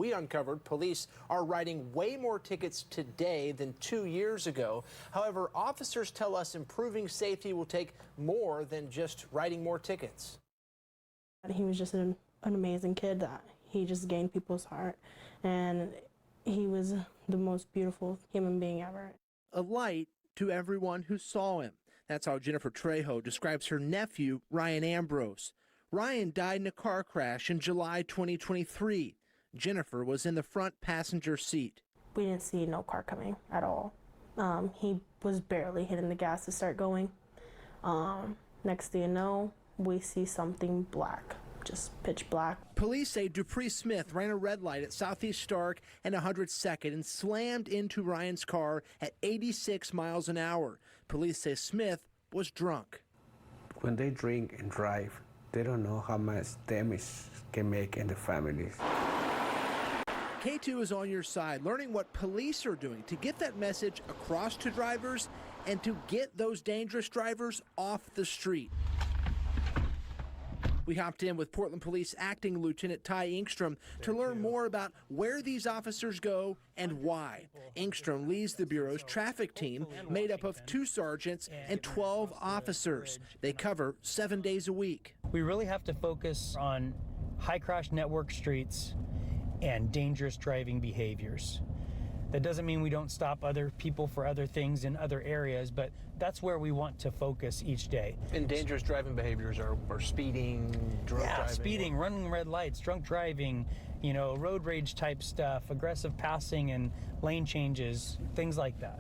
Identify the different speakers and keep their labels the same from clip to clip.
Speaker 1: we uncovered, police are writing way more tickets today than 2 years ago. However, officers tell us improving safety will take more than just writing more tickets.
Speaker 2: He was just an amazing kid that he just gained people's heart, and he was the most beautiful human being ever.
Speaker 3: A light to everyone who saw him. That's how Jennifer Trejo describes her nephew, Ryan Ambrose. Ryan died in a car crash in July 2023. Jennifer was in the front passenger seat.
Speaker 2: We didn't see no car coming at all. He was barely hitting the gas to start going. Next thing you know, we see something black, just pitch black.
Speaker 3: Police say Dupree Smith ran a red light at Southeast Stark and 102nd and slammed into Ryan's car at 86 miles an hour. Police say Smith was drunk.
Speaker 4: When they drink and drive, they don't know how much damage can make in the families.
Speaker 3: Katu is on your side, learning what police are doing to get that message across to drivers and to get those dangerous drivers off the street. We hopped in with Portland Police Acting Lieutenant Ty Engstrom to learn more about where these officers go and why. Engstrom leads the Bureau's traffic team made up of 2 sergeants and 12 officers. They cover 7 days a week.
Speaker 5: We really have to focus on high crash network streets and dangerous driving behaviors. That doesn't mean we don't stop other people for other things in other areas, but that's where we want to focus each day.
Speaker 1: And dangerous driving behaviors are speeding, drunk driving?
Speaker 5: Speeding, running red lights, drunk driving, you know, road rage type stuff, aggressive passing and lane changes, things like that.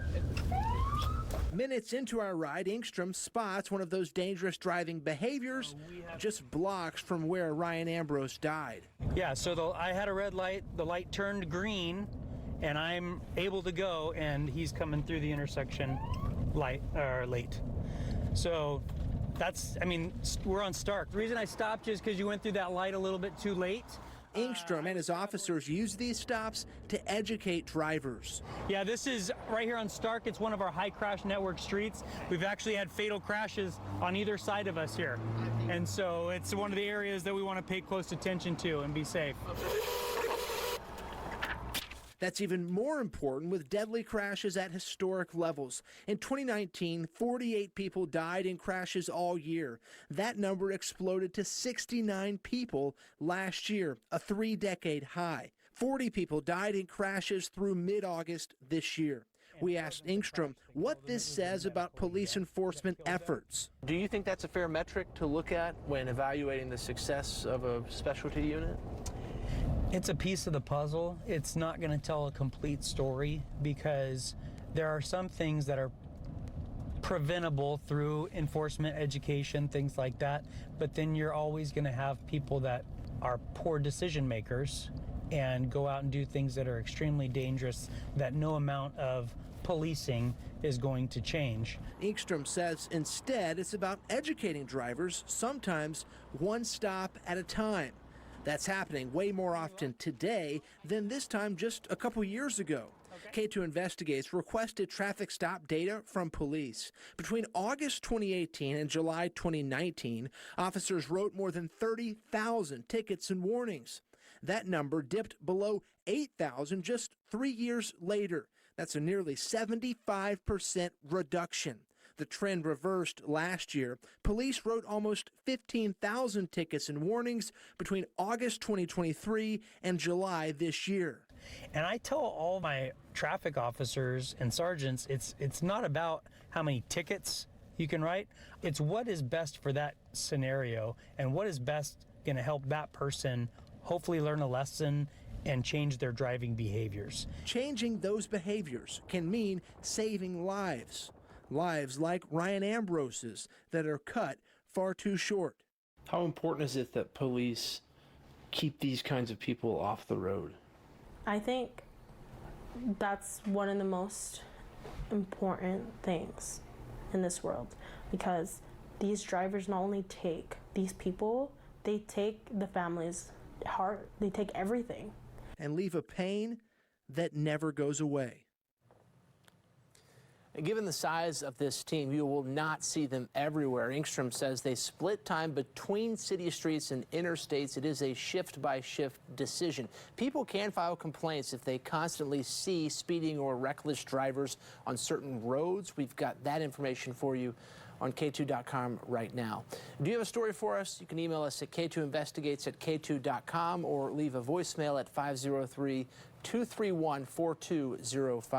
Speaker 3: Minutes into our ride, Engstrom spots one of those dangerous driving behaviors just blocks from where Ryan Ambrose died.
Speaker 5: Yeah, so I had a red light, the light turned green, and I'm able to go, and he's coming through the intersection late. So that's, I mean, we're on Stark. The reason I stopped is because you went through that light a little bit too late.
Speaker 3: Engstrom and his officers use these stops to educate drivers.
Speaker 5: Yeah, this is right here on Stark. It's one of our high crash network streets. We've actually had fatal crashes on either side of us here. And so it's one of the areas that we want to pay close attention to and be safe.
Speaker 3: That's even more important with deadly crashes at historic levels. In 2019, 48 people died in crashes all year. That number exploded to 69 people last year, a 3-decade high. 40 people died in crashes through mid-August this year. We asked Engstrom what this says about police enforcement efforts.
Speaker 1: Do you think that's a fair metric to look at when evaluating the success of a specialty unit?
Speaker 5: It's a piece of the puzzle. It's not going to tell a complete story because there are some things that are preventable through enforcement, education, things like that. But then you're always going to have people that are poor decision makers and go out and do things that are extremely dangerous that no amount of policing is going to change.
Speaker 3: Engstrom says instead it's about educating drivers, sometimes one stop at a time. That's happening way more often today than this time just a couple years ago. Katu Investigates requested traffic stop data from police. Between August 2018 and July 2019, officers wrote more than 30,000 tickets and warnings. That number dipped below 8,000 just 3 years later. That's a nearly 75% reduction. The trend reversed last year. Police wrote almost 15,000 tickets and warnings between August 2023 and July this year.
Speaker 5: And I tell all my traffic officers and sergeants, it's not about how many tickets you can write. It's what is best for that scenario and what is best going to help that person hopefully learn a lesson and change their driving behaviors.
Speaker 3: Changing those behaviors can mean saving lives. Lives like Ryan Ambrose's that are cut far too short.
Speaker 1: How important is it that police keep these kinds of people off the road?
Speaker 2: I think that's one of the most important things in this world, because these drivers not only take these people, they take the family's heart, they take everything.
Speaker 3: And leave a pain that never goes away.
Speaker 1: Given the size of this team, you will not see them everywhere. Engstrom says they split time between city streets and interstates. It is a shift-by-shift decision. People can file complaints if they constantly see speeding or reckless drivers on certain roads. We've got that information for you on K2.com right now. Do you have a story for us? You can email us at K2investigates@K2.com or leave a voicemail at 503-231-4205.